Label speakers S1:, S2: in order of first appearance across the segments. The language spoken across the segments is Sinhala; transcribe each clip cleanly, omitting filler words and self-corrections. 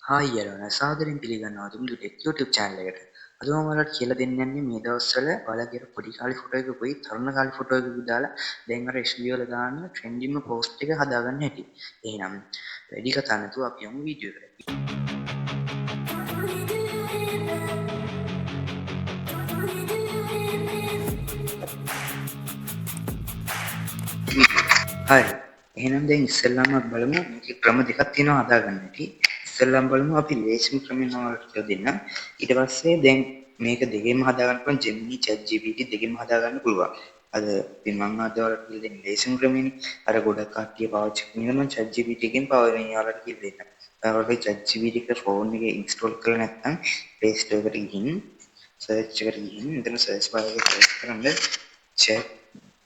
S1: හායි යාළුවනේ සාදරයෙන් පිළිගන්නවා දුම්දුටේ YouTube channel එකට. අද මම ඔයාලට කියලා දෙන්න යන්නේ මේ දවස්වල ඔයාලගේ පොඩි කාලේ ෆොටෝ එකකුයි තරුණ කාලේ ෆොටෝ එකකුයි දාලා දැන් අර FB වල දාන්න ට්‍රෙන්ඩින්ග් පෝස්ට් එක හදාගන්න හැටි. එහෙනම් වැඩි කතා නැතුව අපි යමු වීඩියෝ එකට. හරි. එහෙනම් දැන් ඉස්සෙල්ලාම අපි බලමු මේකේ ක්‍රම දෙකක් තියෙනවා හදාගන්න හැටි. ඉස්සෙල්ලාම බලමු අපි ලේසිම ක්‍රමයෙන් ඔයාලට කියලා දෙන්නම්. ඊට පස්සේ දැන් මේක දෙකෙන්ම හදාගන්න පුළුවන් Gemini ChatGPT දෙකෙන්ම හදාගන්න පුළුවන්. අද ඉතින් මම අද ඔයාලට කියලා දෙන්නේ ලේසිම ක්‍රමෙනේ. අර ගොඩක් කට්ටිය පාවිච්චි කරන මම ChatGPT එකෙන් පාවිච්චි ඔයාලට කියලා දෙන්නම්. ඔයාලට ChatGPT එක ෆෝන් එකේ ඉන්ස්ටෝල් කරලා නැත්නම් Play Store එකට ගිහින් සර්ච් එකට ගිහින් මෙතන සර්ච් බාර් එකේ සර්ච් කරන්න chat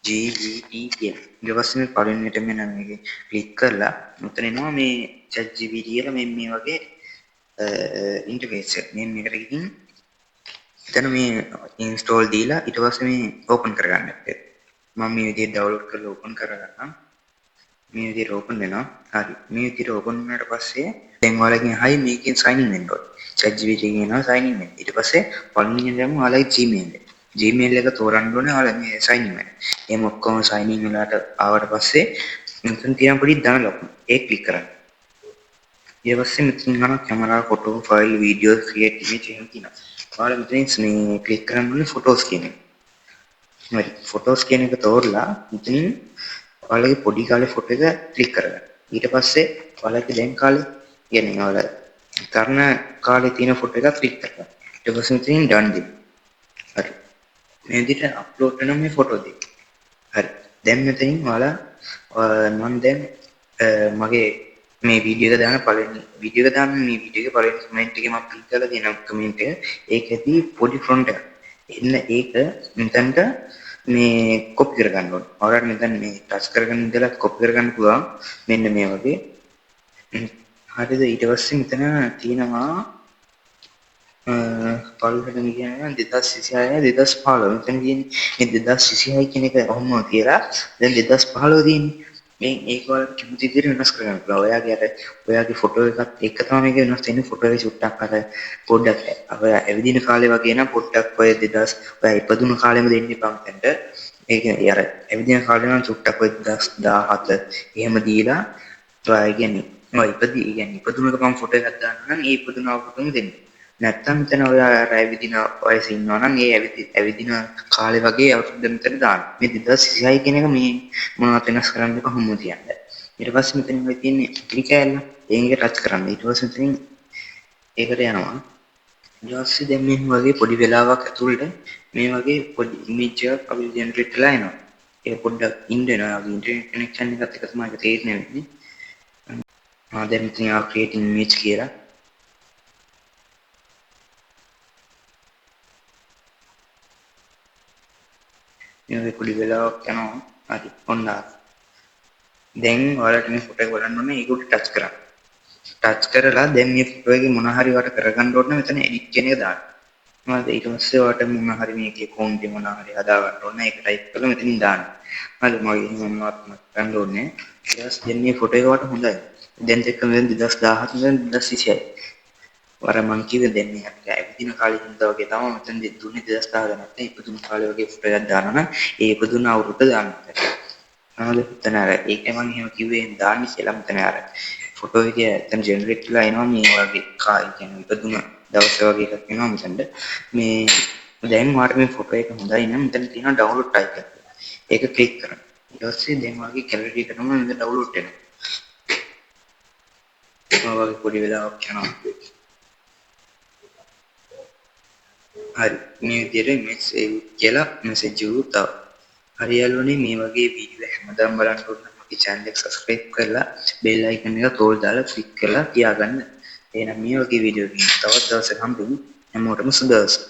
S1: GPT කියලා. ඊට පස්සේ මේ පළවෙනියට මෙන්න මේකේ ක්ලික් කරලා මෙතන එනවා මේ chat GPT කියලා මේ වගේ ඉන්ටර්ෆේස් එක. මේකට ගිහින් එතන මේ ඉන්ස්ටෝල් දීලා ඊට පස්සේ මේ ඕපන් කරගන්න. මම මේ විදිහට ඩවුන්ලෝඩ් කරලා ඕපන් කරගන්නම්. මේ විදිහට ඕපන් වෙනවා. හරි. මේ විදිහට ඕපන් වුණාට පස්සේ දැන් ඔයාලගෙන් අහයි මේකෙන් sign in වෙන්න ඕනේ. chat GPT එකෙන් එනවා sign in වෙන්න. ඊට පස්සේ පළවෙනියෙන් දැම්ම ඔයාලගේ Gmail එක. Gmail එක තෝරන්න ඕනේ ඔයාලා මේ sign in වෙන්න. එහෙම ඔක්කොම sign in වෙලාට ආවට පස්සේ මෙතන තියෙන පොඩි ධන ලකුණ. ඒක ක්ලික් කරන්න. ඊට පස්සේ මෙතන යන camera, photo, file, video, create image එහෙම තියෙනවා. ඔයාලා මෙතනින් මේ ක්ලික් කරන්න ඕනේ ෆොටෝස් කියන එක. හරි. ෆොටෝස් කියන එක තෝරලා මෙතනින් ඔයාලගේ පොඩි කාලේ ෆොටෝ එක ක්ලික් කරගන්න. ඊට පස්සේ ඔයාලගේ දැන් කාලේ කියන්නේ ඔයාලා තරණ කාලේ තියෙන ෆොටෝ එක ක්ලික් කරගන්න. ඊට පස්සේ මෙතනින් done දෙන්න. හරි. මේ විදිහට අප්ලෝඩ් කරන මේ ෆොටෝ දෙක. හරි. දැන් මෙතනින් ඔයාලා මම දැන් මගේ මේ වීඩියෝ එක දාන පළවෙනි වීඩියෝ එක දාන මේ වීඩියෝ එකේ පළවෙනි කමෙන්ට් එකේ මම ක්ලික් කරලා තියෙන කමෙන්ට් එක ඒකෙදි පොඩි ෆොන්ට් එකක්. එන්න ඒක මෙතනට මේ කොපි කරගන්න ඕනේ. ඔයාලට මෙතන මේ ටච් කරගෙන ඉඳලා කොපි කරගන්න පුළුවන්. මෙන්න මේ වගේ. හරිද? ඊට පස්සේ මෙතන තියෙනවා පළවෙනි කියන්නේ 2026 2015 මෙතන කියන්නේ මේ 2026 කියන එක ඔහොම කියලා දැන් 2015 තියෙන්නේ මේ ඒක වල කිසිම විදිහට වෙනස් කරගන්න පුළුවන්. ඔයාගේ ෆොටෝ එකත් එක්ක තමයි මේක වෙනස් වෙන්නේ. ෆොටෝ එකේ චුට්ටක් අර පොඩ්ඩක් ඔය ඇවිදින කාලේ වගේ නම් පොඩ්ඩක් ඔය 2000 ඔය ඉපදුණු කාලෙම දෙන්න එපා මෙතනට. ඒ කියන්නේ අර ඇවිදින කාලේ නම් චුට්ටක් ඔය 2017 එහෙම දීලා ඔය කියන්නේ ඔය ඉපදුණු එක මම ෆොටෝ එකක් දාන්න නම් ඒ ඉපදුණු අවුරුද්දම දෙන්න. නැත්තම් මෙතන ඔය ඇවිදින වයසේ ඉන්නවා නම් ඒ ඇවිදින කාලේ වගේ අවුරුද්ද මෙතන දාන්න. මේ 2026 කියන එක මේ මොනවද වෙනස් කරන්න එපා හැමෝම තියන්න. ඊට පස්සේ මෙතන ඔය තියෙන්නේ ක්ලිකෑල්ල. ඒක ටච් කරන්න. ඊට පස්සේ මෙතනින් ඒකට යනවා. ඊට පස්සේ දැන් මේ වගේ පොඩි වෙලාවක් ඇතුළත මේ වගේ පොඩි ඉමේජ් එකක් අපිට ජෙනරේට් වෙලා එනවා. ඒක පොඩ්ඩක් ඉන්න වෙනවා. ඉන්ටර්නෙට් කනෙක්ෂන් එකත් එක තමයි ඒක තේරෙන්නේ වෙන්නේ. දැන් මෙතන ක්‍රියේටින් ඉමේජ් කියලා මේ පොඩි වෙලාවක් යනවා. හරි. ඔන්න දැන් ඔයාලට මේ ෆොටෝ එක බලන්න ඕනේ. ඒක උඩ ටච් කරන්න. ටච් කරලා දැන් මේ ෆොටෝ එකේ මොන හරි වට කරගන්න ඕනේ මෙතන එඩිට් කියන එක දාන්න. හරිද? ඊට පස්සේ ඔයාලට මොන හරි මේකේ ෆොන්ට් එක මොන හරි හදා ගන්න ඕනේ. ඒක ටයිප් කරලා මෙතනින් දාන්න. හරි මගේ මොනවත් ගන්න ඕනේ. ඊට පස්සේ දැන් මේ ෆොටෝ එක වට හොඳයි. දැන් දෙක මෙතන 2017 ඉඳන් 2026. වර මං කිව්වේ දැන් මේ අපිට ඇවිදින කාලේ හින්දා වගේ තමයි මෙතන දුන්නේ 2010 නැත්නම් ඉපදුණු කාලේ වගේ ෆොටෝ එකක් දානවා නම් ඒ ඉපදුණු අවුරුද්ද දාන්න. හරිද? එතන අර ඒකයි මං එහෙම කිව්වේ දාන්න කියලා මෙතන අර ෆොටෝ එකේ එතන ජෙනරේට් වෙලා එනවා මේ වගේ කියන්නේ ඉපදුණු දවස් වගේ එකක් එනවා මෙතනට. මේ දැන් වාට මේ ෆොටෝ එක හොඳයි නම් මෙතන තියෙනවා ඩවුන්ලෝඩ් ටයිප් එක. ඒක ක්ලික් කරන්න. ඊට පස්සේ දැන් වාගේ කැලරි එක තමයි මෙතන ඩවුන්ලෝඩ් වෙනවා. වගේ පොඩි වෙලාවක් යනවා. හරි මේ විදිහට මෙසේජ් කියලා මෙසේජ් උතාව. හරි යාළුවනේ මේ වගේ වීඩියෝ හැමදාම බලන්න ඕන නම් මගේ channel එක subscribe කරලා bell icon එක තෝල් දාලා click කරලා තියාගන්න. එහෙනම් මේ වගේ වීඩියෝ එකකින් තවත් දවසක හම්බෙමු. හැමෝටම සුබ දවසක්.